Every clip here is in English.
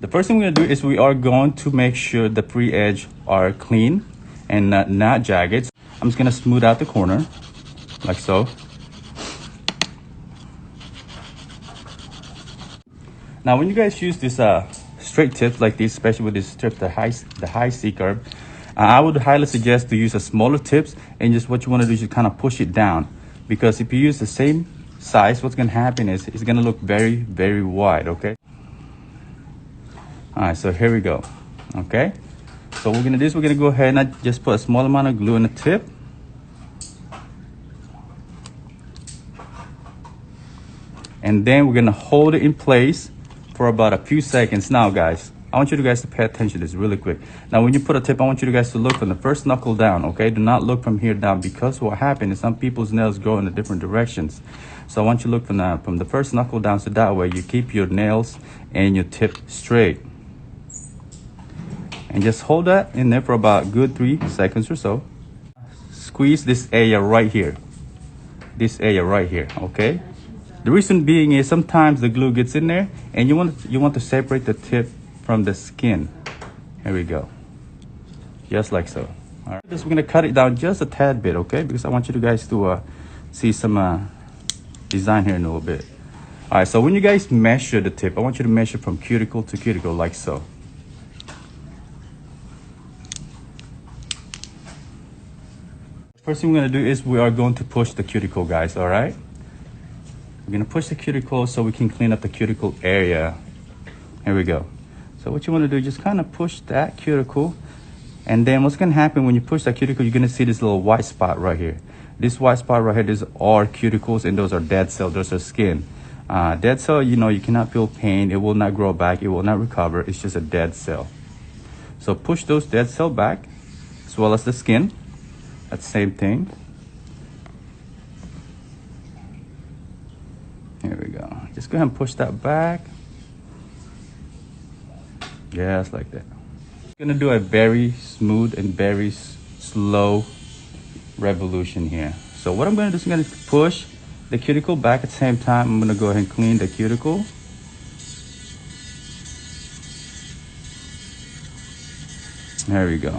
The first thing we're gonna do is we are going to make sure the free edge are clean and not jagged. I'm just gonna smooth out the corner like so. Now when you guys use this straight tips like this, especially with this strip, the high C curve, I would highly suggest to use a smaller tips, and just what you want to do is just kind of push it down, because if you use the same size, what's going to happen is it's going to look very, very wide. Okay. All right, so here we go. Okay, so what we're going to do is we're going to go ahead and just put a small amount of glue in the tip. And then we're going to hold it in place for about a few seconds. Now guys, I want you guys to pay attention to this really quick. Now when you put a tip, I want you guys to look from the first knuckle down, okay? Do not look from here down, because what happens is some people's nails grow in the different directions. So I want you to look from the first knuckle down, so that way you keep your nails and your tip straight. And just hold that in there for about a good 3 seconds or so. Squeeze this area right here. This area right here, okay? The reason being is sometimes the glue gets in there and you want to separate the tip from the skin. Here we go. Just like so. All right. We're gonna cut it down just a tad bit, okay? Because I want you guys to see some design here in a little bit. All right, so when you guys measure the tip, I want you to measure from cuticle to cuticle like so. First thing we're gonna do is we are going to push the cuticle, guys, all right? We're gonna push the cuticle so we can clean up the cuticle area. Here we go. So what you wanna do is just kind of push that cuticle, and then what's gonna happen when you push that cuticle, you're gonna see this little white spot right here. This white spot right here, these are cuticles, and those are dead cells, those are skin. Dead cell, you know, you cannot feel pain, it will not grow back, it will not recover, it's just a dead cell. So push those dead cells back, as well as the skin. That's the same thing. Here we go. Just go ahead and push that back. Just like that. I'm gonna do a very smooth and very slow revolution here. So what I'm gonna do is I'm gonna push the cuticle back at the same time. I'm gonna go ahead and clean the cuticle. There we go.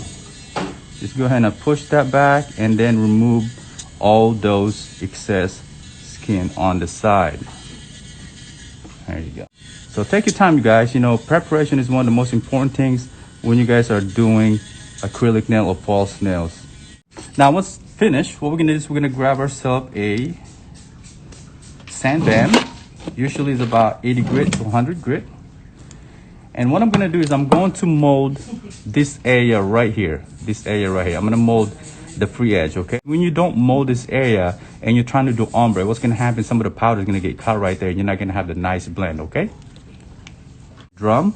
Just go ahead and push that back, and then remove all those excess skin on the side. There you go. So take your time, you guys. You know, preparation is one of the most important things when you guys are doing acrylic nail or false nails. Now once finished, what we're gonna do is we're gonna grab ourselves a sand band. Usually it's about 80 grit to 100 grit. And what I'm gonna do is I'm going to mold this area right here. This area right here. I'm gonna mold the free edge, okay? When you don't mold this area and you're trying to do ombre, what's gonna happen, some of the powder is gonna get caught right there, and you're not gonna have the nice blend, okay? Drum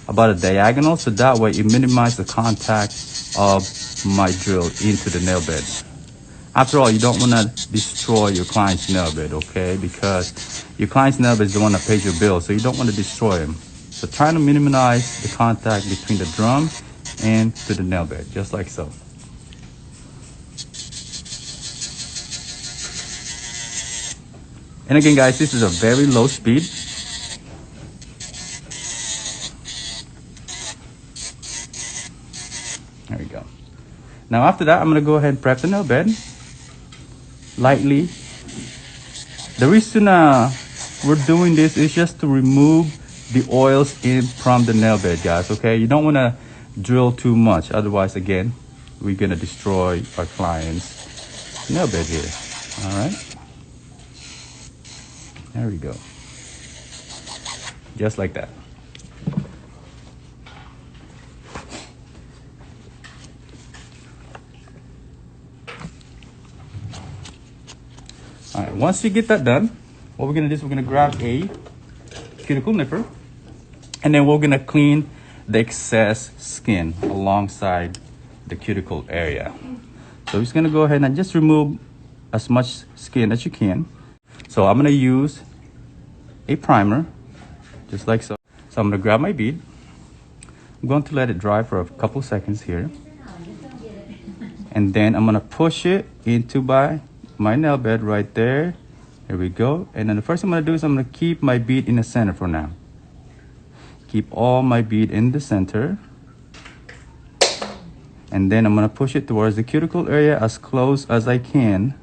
about a diagonal, so that way it minimizes the contact of my drill into the nail bed. After all, you don't wanna destroy your client's nail bed, okay? Because your client's nail bed is the one that pays your bill, so you don't wanna destroy them. So try to minimize the contact between the drum and to the nail bed, just like so. And again, guys, this is a very low speed. There we go. Now after that, I'm gonna go ahead and prep the nail bed lightly. The reason we're doing this is just to remove the oils in from the nail bed, guys, okay? You don't wanna drill too much, otherwise, again, we're gonna destroy our client's nail bed here, all right? There we go. Just like that. All right, once we get that done, what we're gonna do is we're gonna grab a cuticle nipper, and then we're gonna clean the excess skin alongside the cuticle area. So we're just gonna go ahead and just remove as much skin as you can. So I'm gonna use a primer, just like so. So I'm gonna grab my bead. I'm going to let it dry for a couple seconds here. And then I'm gonna push it into my nail bed right there. Here we go. And then the first thing I'm gonna do is I'm gonna keep my bead in the center for now. Keep all my bead in the center. And then I'm gonna push it towards the cuticle area as close as I can.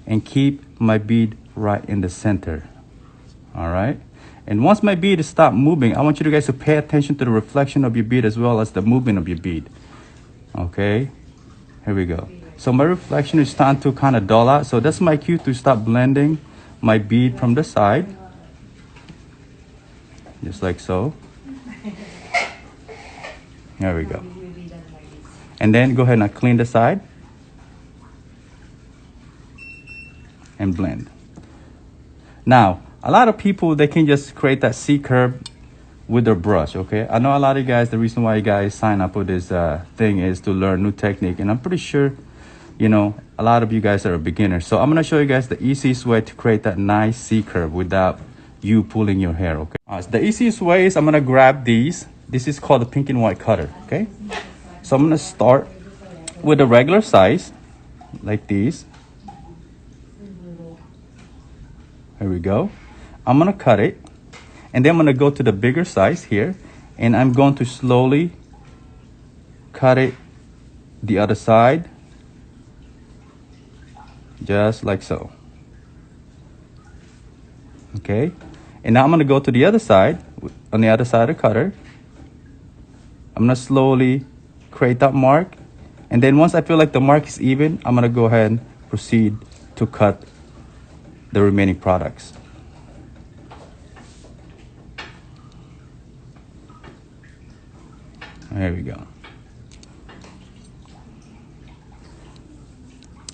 And keep my bead right in the center. All right. And once my bead is stopped moving, I want you guys to pay attention to the reflection of your bead as well as the movement of your bead. Okay, here we go. So my reflection is starting to kind of dull out. So that's my cue to start blending my bead from the side. Just like so. There we go. And then go ahead and clean the side. And blend. Now, a lot of people, they can just create that C curve with their brush, okay? I know a lot of you guys, the reason why you guys sign up for this thing is to learn new technique. And I'm pretty sure, you know, a lot of you guys are beginners. So I'm gonna show you guys the easiest way to create that nice C curve without you pulling your hair, okay? So the easiest way is I'm gonna grab these. This is called the pink and white cutter, okay? So I'm gonna start with the regular size, like these. Here we go. I'm gonna cut it, and then I'm gonna go to the bigger size here, and I'm going to slowly cut it the other side, just like so. Okay, and now I'm gonna go to the other side, on the other side of the cutter. I'm gonna slowly create that mark, and then once I feel like the mark is even, I'm gonna go ahead and proceed to cut the remaining products. There we go.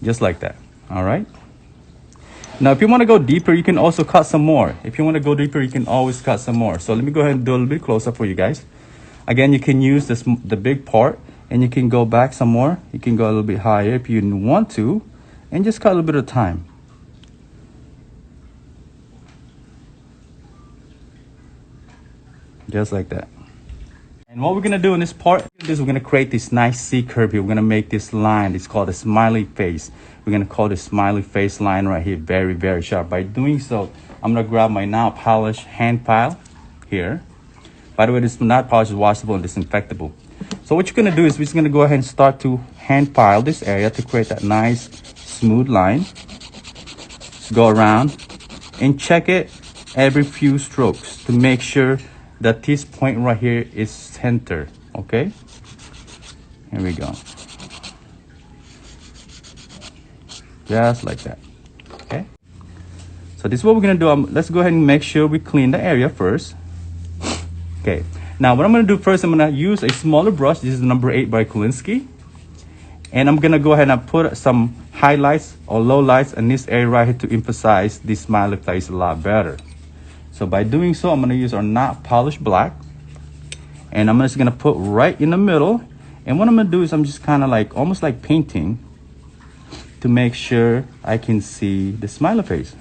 Just like that. All right. Now, if you want to go deeper, you can also cut some more. If you want to go deeper, you can always cut some more. So let me go ahead and do a little bit closer for you guys. Again, you can use the big part, and you can go back some more. You can go a little bit higher if you want to, and just cut a little bit of time. Just like that. And what we're gonna do in this part is we're gonna create this nice C curve here. We're gonna make this line. It's called a smiley face. We're gonna call this smiley face line right here very, very sharp. By doing so, I'm gonna grab my now polished hand file here. By the way, this not polish is washable and disinfectable. So what you're gonna do is we're just gonna go ahead and start to hand file this area to create that nice smooth line. Just go around and check it every few strokes to make sure that this point right here is center. Okay, here we go, just like that. Okay, so this is what we're gonna do. Let's go ahead and make sure we clean the area first. Okay, now what I'm gonna do first, I'm gonna use a smaller brush. This is number 8 by Kolinsky, and I'm gonna go ahead and put some highlights or lowlights in this area right here to emphasize this smiley face a lot better. So by doing so, I'm gonna use our not polished black, and I'm just gonna put right in the middle. And what I'm gonna do is I'm just kind of like almost like painting to make sure I can see the smiley face.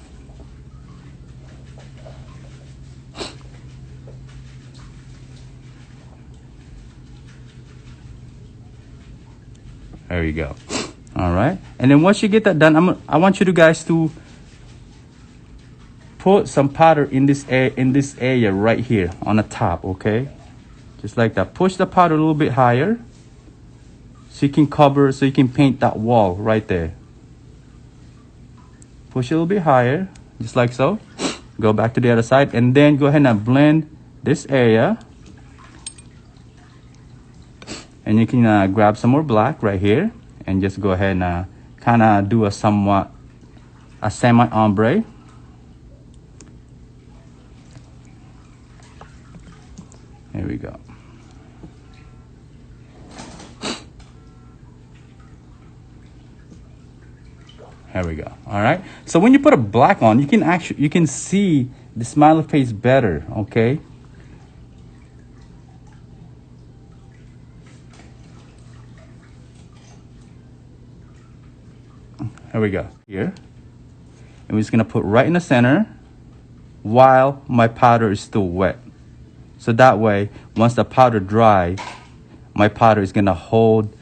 There you go. All right, and then once you get that done, I want you guys to put some powder in this area right here on the top. Okay, just like that. Push the powder a little bit higher so you can cover, so you can paint that wall right there. Push it a little bit higher, just like so. Go back to the other side, and then go ahead and blend this area. And you can grab some more black right here and just go ahead and kind of do a semi ombre. Here we go. There we go. All right. So when you put a black on, you can see the smiley face better. Okay. Here we go. Here, and we're just gonna put right in the center while my powder is still wet. So that way, once the powder dry, my powder is gonna hold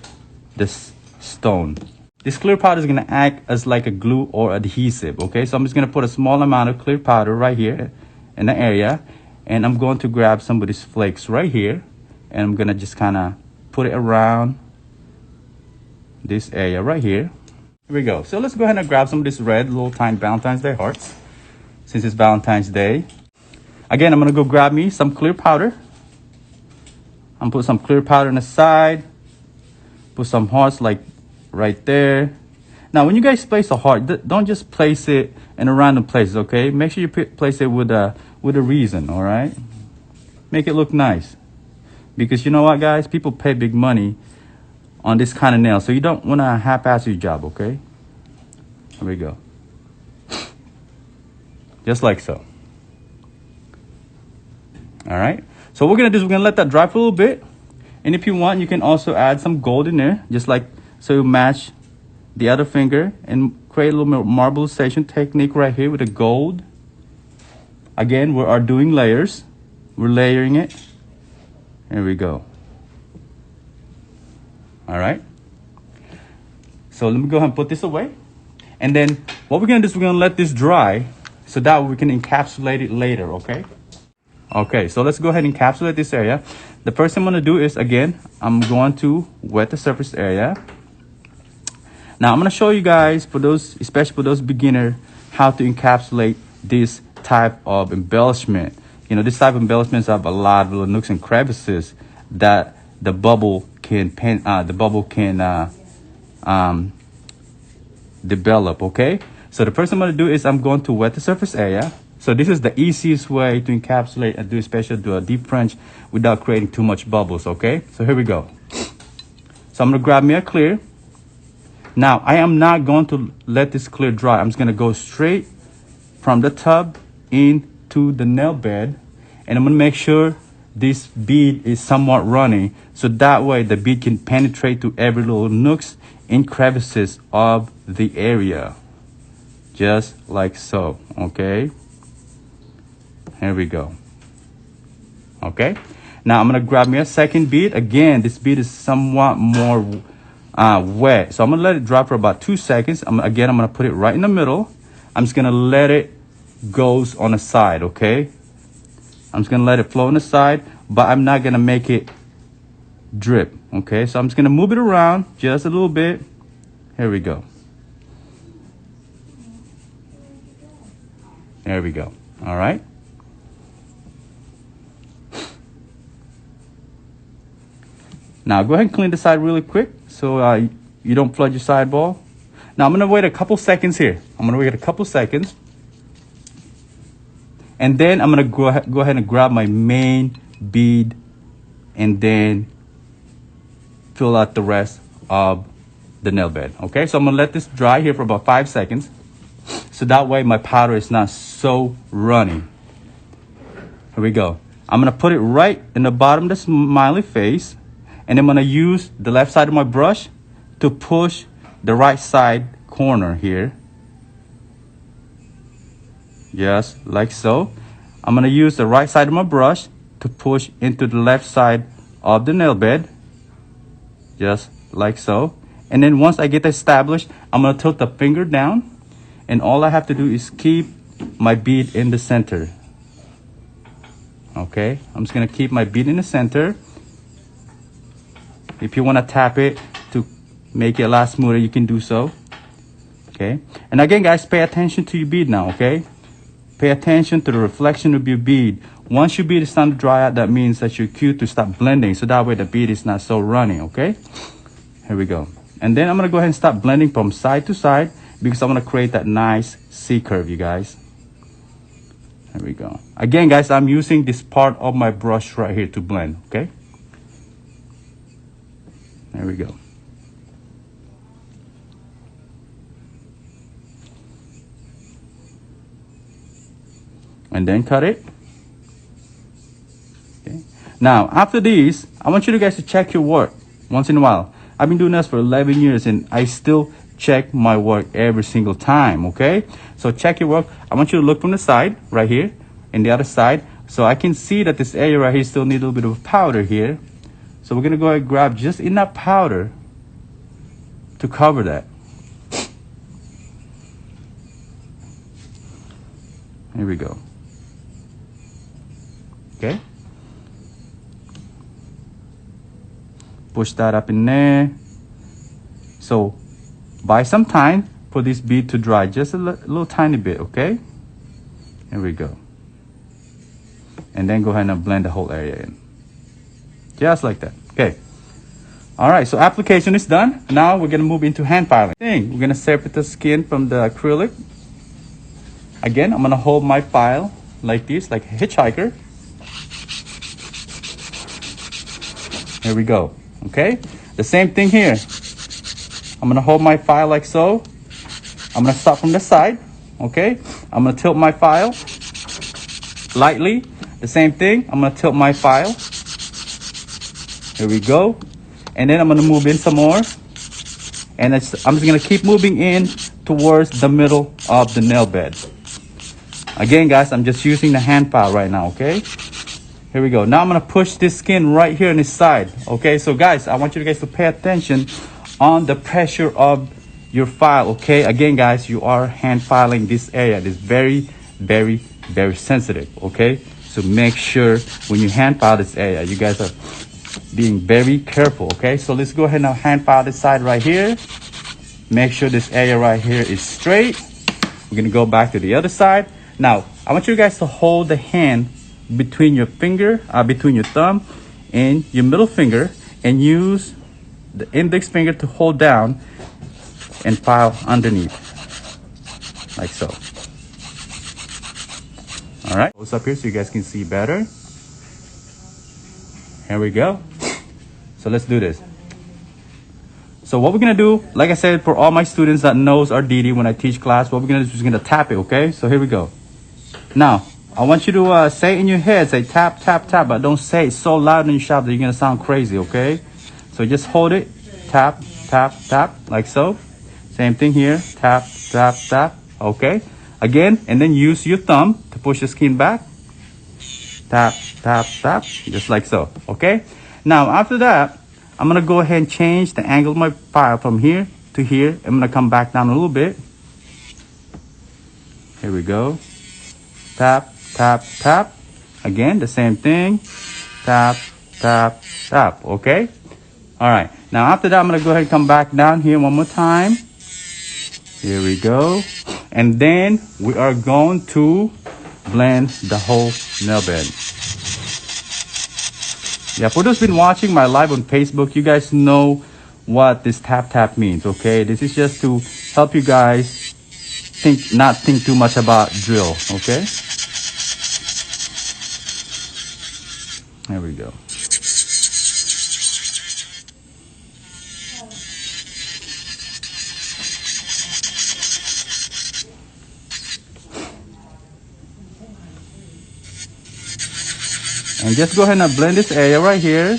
this stone. This clear powder is gonna act as like a glue or adhesive, okay? So I'm just gonna put a small amount of clear powder right here in the area, And I'm going to grab some of these flakes right here, and I'm gonna just kind of put it around this area right here. Here we go. So let's go ahead and grab some of this red little tiny Valentine's Day hearts, since it's Valentine's Day. Again, I'm gonna go grab me some clear powder. I'm gonna put some clear powder on the side, put some hearts like right there. Now when you guys place a heart, don't just place it in a random place, okay? Make sure you place it with a reason, all right? Make it look nice, because you know what, guys, people pay big money on this kind of nail, so you don't want to half-ass your job, okay? Here we go. Just like so. All right, so what we're gonna do is we're gonna let that dry for a little bit, and if you want, you can also add some gold in there, just like so you match the other finger and create a little marbleization technique right here with the gold. Again, we are doing layers. We're layering it. Here we go. All right. So let me go ahead and put this away. And then what we're gonna do is we're gonna let this dry so that we can encapsulate it later, okay? Okay, so let's go ahead and encapsulate this area. The first thing I'm gonna do is, again, I'm going to wet the surface area. Now I'm gonna show you guys, for those, especially for those beginners, how to encapsulate this type of embellishment. You know, this type of embellishments have a lot of little nooks and crevices that the bubble can develop, okay? So the first thing I'm gonna do is I'm going to wet the surface area. So this is the easiest way to encapsulate and do a deep French without creating too much bubbles, okay? So here we go. So I'm gonna grab me a clear. Now I am not going to let this clear dry. I'm just gonna go straight from the tub into the nail bed, and I'm gonna make sure this bead is somewhat runny, so that way the bead can penetrate to every little nooks and crevices of the area, just like so, okay? Here we go. Okay, now I'm gonna grab me a second bead. Again, this bead is somewhat more wet, so I'm gonna let it dry for about 2 seconds. I'm gonna put it right in the middle. I'm just gonna let it goes on the side, okay? I'm just gonna let it flow on the side, but I'm not gonna make it drip, okay? So I'm just gonna move it around just a little bit. Here we go. There we go. All right. Now go ahead and clean the side really quick so you don't flood your side ball. Now I'm gonna wait a couple seconds here. I'm gonna wait a couple seconds. And then I'm gonna go ahead and grab my main bead and then fill out the rest of the nail bed. Okay, so I'm gonna let this dry here for about 5 seconds. So that way my powder is not so runny. Here we go. I'm gonna put it right in the bottom of the smiley face, and I'm gonna use the left side of my brush to push the right side corner here. Just like so. I'm gonna use the right side of my brush to push into the left side of the nail bed. Just like so. And then once I get established, I'm gonna tilt the finger down, and all I have to do is keep my bead in the center. Okay, I'm just gonna keep my bead in the center. If you wanna tap it to make it a lot smoother, you can do so. Okay, and again guys, pay attention to your bead now, okay? Pay attention to the reflection of your bead. Once your bead is starting to dry out, that means that your cue to stop blending, so that way the bead is not so runny, okay? Here we go. And then I'm gonna go ahead and start blending from side to side, because I'm gonna create that nice C curve, you guys. There we go. Again guys, I'm using this part of my brush right here to blend, okay? There we go. And then cut it. Okay. Now, after these, I want you guys to check your work once in a while. I've been doing this for 11 years and I still check my work every single time, okay? So check your work. I want you to look from the side, right here, and the other side. So I can see that this area right here still needs a little bit of powder here. So we're gonna go ahead and grab just enough powder to cover that. Here we go. Okay, push that up in there. So buy some time for this bead to dry, just a little tiny bit. Okay, here we go. And then go ahead and blend the whole area in, just like that. Okay, all right, so application is done. Now we're gonna move into hand filing. We're gonna separate the skin from the acrylic. Again, I'm gonna hold my file like this, like a hitchhiker. Here we go. Okay, the same thing here. I'm gonna hold my file like so. I'm gonna start from the side. Okay, I'm gonna tilt my file lightly. The same thing, I'm gonna tilt my file. Here we go. And then I'm gonna move in some more. And I'm just gonna keep moving in towards the middle of the nail bed. Again, guys, I'm just using the hand file right now, okay? Here we go. Now I'm gonna push this skin right here on this side. Okay, so guys, I want you guys to pay attention on the pressure of your file, okay? Again, guys, you are hand filing this area. It is very, very, very sensitive, okay? So make sure when you hand file this area, you guys are being very careful, okay? So let's go ahead and hand file this side right here. Make sure this area right here is straight. We're gonna go back to the other side. Now, I want you guys to hold the hand between your finger, between your thumb and your middle finger, and use the index finger to hold down and file underneath, like so. All right, close up here so you guys can see better. Here we go. So let's do this. So what we're gonna do, like I said, for all my students that knows ARTI when I teach class, what we're gonna do is just gonna tap it, okay? So here we go. Now, I want you to say in your head, say tap, tap, tap, but don't say it so loud in your shop that you're gonna sound crazy, okay? So just hold it, tap, tap, tap, like so. Same thing here, tap, tap, tap, okay? Again, and then use your thumb to push the skin back. Tap, tap, tap, just like so, okay? Now, after that, I'm gonna go ahead and change the angle of my file from here to here. I'm gonna come back down a little bit. Here we go. Tap, tap, tap. Again, the same thing. Tap, tap, tap, okay? All right, now after that, I'm gonna go ahead and come back down here one more time. Here we go. And then we are going to blend the whole nail bed. Yeah, for those been watching my live on Facebook, you guys know what this tap tap means, okay? This is just to help you guys not think too much about drill, okay? There we go. And just go ahead and blend this area right here.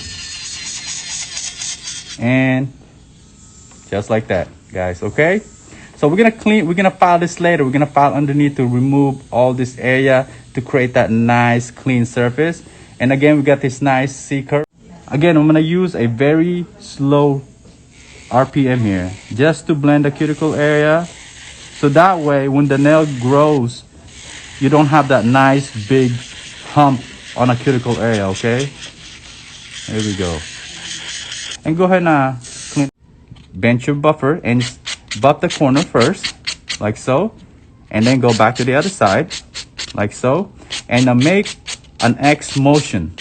And just like that, guys, okay? So we're gonna file this later. We're gonna file underneath to remove all this area to create that nice clean surface. And again, we got this nice C curve. Again, I'm gonna use a very slow RPM here just to blend the cuticle area. So that way, when the nail grows, you don't have that nice big hump on a cuticle area, okay? There we go. And go ahead and clean. Bend your buffer and buff the corner first, like so. And then go back to the other side, like so. And make an X motion,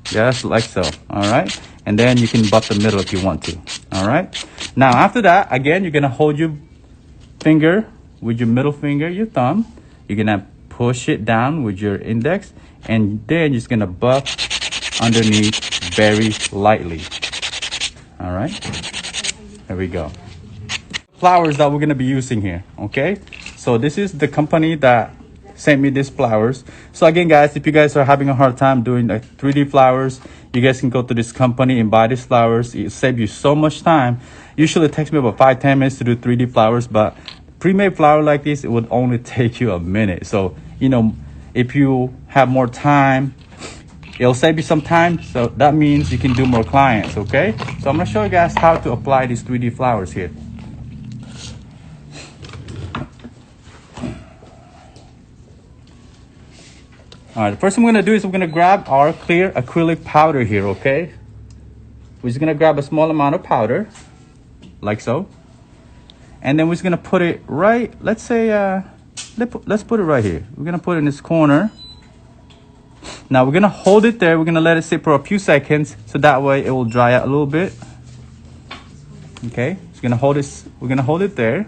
just like so, all right? And then you can buff the middle if you want to, all right? Now, after that, again, you're gonna hold your finger with your middle finger, your thumb. You're gonna push it down with your index, and then you're just gonna buff underneath very lightly. All right, there we go. Flowers that we're gonna be using here, okay? So this is the company that sent me these flowers. So again, guys, if you guys are having a hard time doing the 3D flowers, you guys can go to this company and buy these flowers. It saves you so much time. Usually it takes me about 5-10 minutes to do 3D flowers, but pre-made flower like this, it would only take you a minute. So, you know, if you have more time, it'll save you some time. So that means you can do more clients, okay? So I'm gonna show you guys how to apply these 3D flowers here. All right, the first thing we're gonna do is we're gonna grab our clear acrylic powder here, okay? We're just gonna grab a small amount of powder, like so. And then we're just gonna put it right, let's say, let's put it right here. We're gonna put it in this corner. Now we're gonna hold it there. We're gonna let it sit for a few seconds, so that way it will dry out a little bit. Okay, so we're gonna hold it there.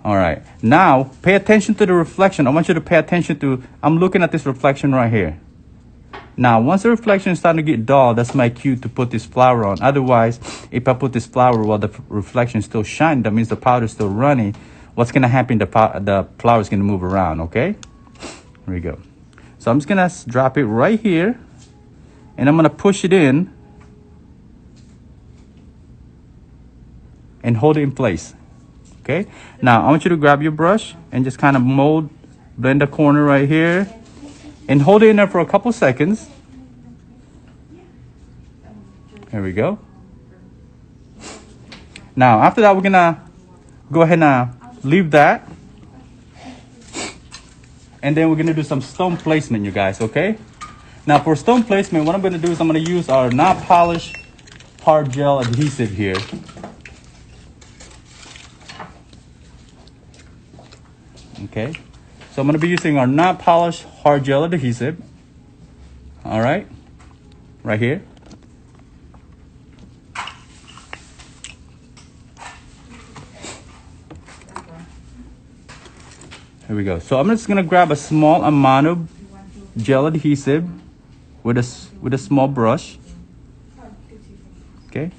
All right, now pay attention to the reflection. I want you to pay attention to, I'm looking at this reflection right here. Now, once the reflection is starting to get dull, that's my cue to put this flower on. Otherwise, if I put this flower while the reflection is still shining, that means the powder is still running. What's gonna happen, the flower is gonna move around, okay? Here we go. So I'm just gonna drop it right here, and I'm gonna push it in and hold it in place. Okay, now I want you to grab your brush and just kind of blend the corner right here and hold it in there for a couple seconds. There we go. Now after that, we're gonna go ahead and leave that, and then we're gonna do some stone placement, you guys. Okay, now for stone placement, what I'm gonna do is I'm gonna use our not polished hard gel adhesive here. Okay, so I'm going to be using our not polished hard gel adhesive. All right, right here. Here we go. So I'm just going to grab a small amount of gel adhesive with a small brush. Okay,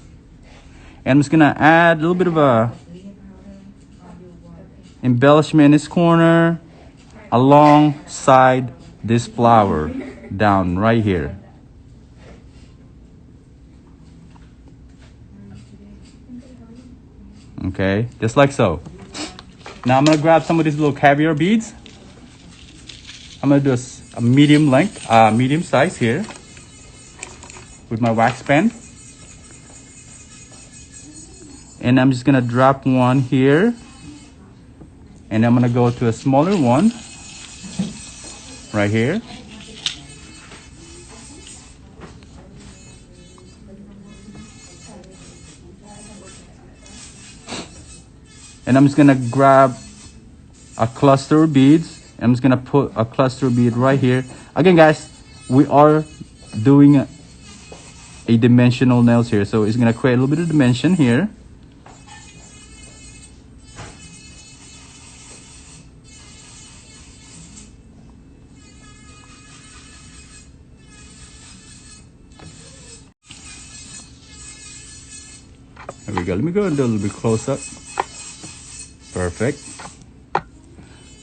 and I'm just going to add a little bit of a embellishment in this corner alongside this flower down right here. Okay, just like so. Now I'm gonna grab some of these little caviar beads. I'm gonna do a medium length, medium size here with my wax pen. And I'm just gonna drop one here. And I'm gonna go to a smaller one right here. And I'm just gonna grab a cluster of beads. I'm just gonna put a cluster of bead right here. Again, guys, we are doing a dimensional nails here, so it's gonna create a little bit of dimension here. There we go. Let me go and do a little bit close up. Perfect.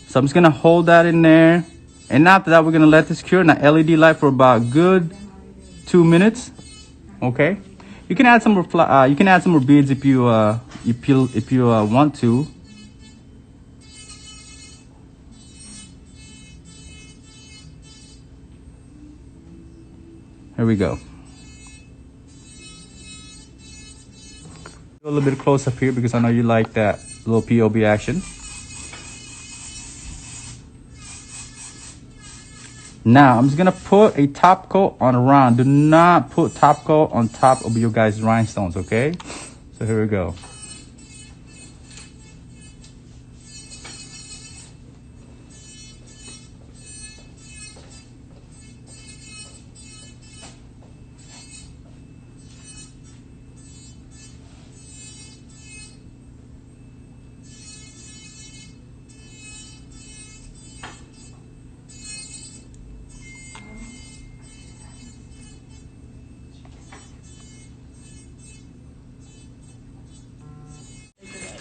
So I'm just gonna hold that in there, and after that, we're gonna let this cure in an LED light for about good 2 minutes. Okay. You can add some more. You can add some more beads if you want to. Here we go. A little bit close up here because I know you like that little POB action. Now I'm just gonna put a top coat on around. Do not put top coat on top of your guys' rhinestones, okay? So here we go.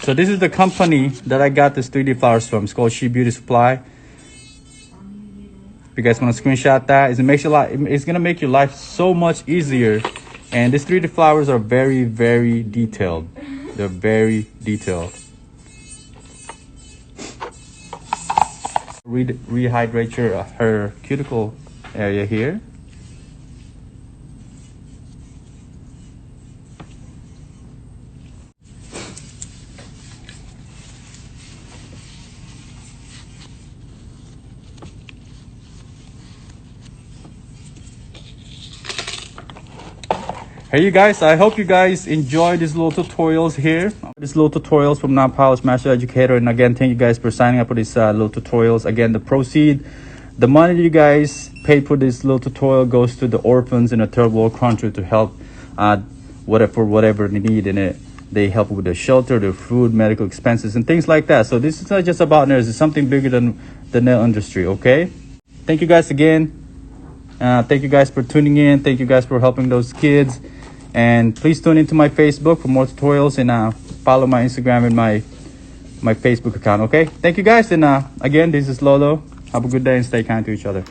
So this is the company that I got this 3D flowers from. It's called Shi Beauty Supply. If you guys want to screenshot that, it's gonna make your life so much easier. And these 3D flowers are very, very detailed. They're very detailed. Rehydrate her cuticle area here. Hey you guys, I hope you guys enjoy these little tutorials here. These little tutorials from Non-Polished Master Educator. And again, thank you guys for signing up for these little tutorials. Again, the money you guys paid for this little tutorial goes to the orphans in a third world country to help whatever they need in it. They help with the shelter, the food, medical expenses, and things like that. So this is not just about nails. It's something bigger than the nail industry, okay? Thank you guys again. Thank you guys for tuning in. Thank you guys for helping those kids. And please tune into my Facebook for more tutorials, and follow my Instagram and my Facebook account, okay? Thank you guys. And again, this is Lolo. Have a good day and stay kind to each other.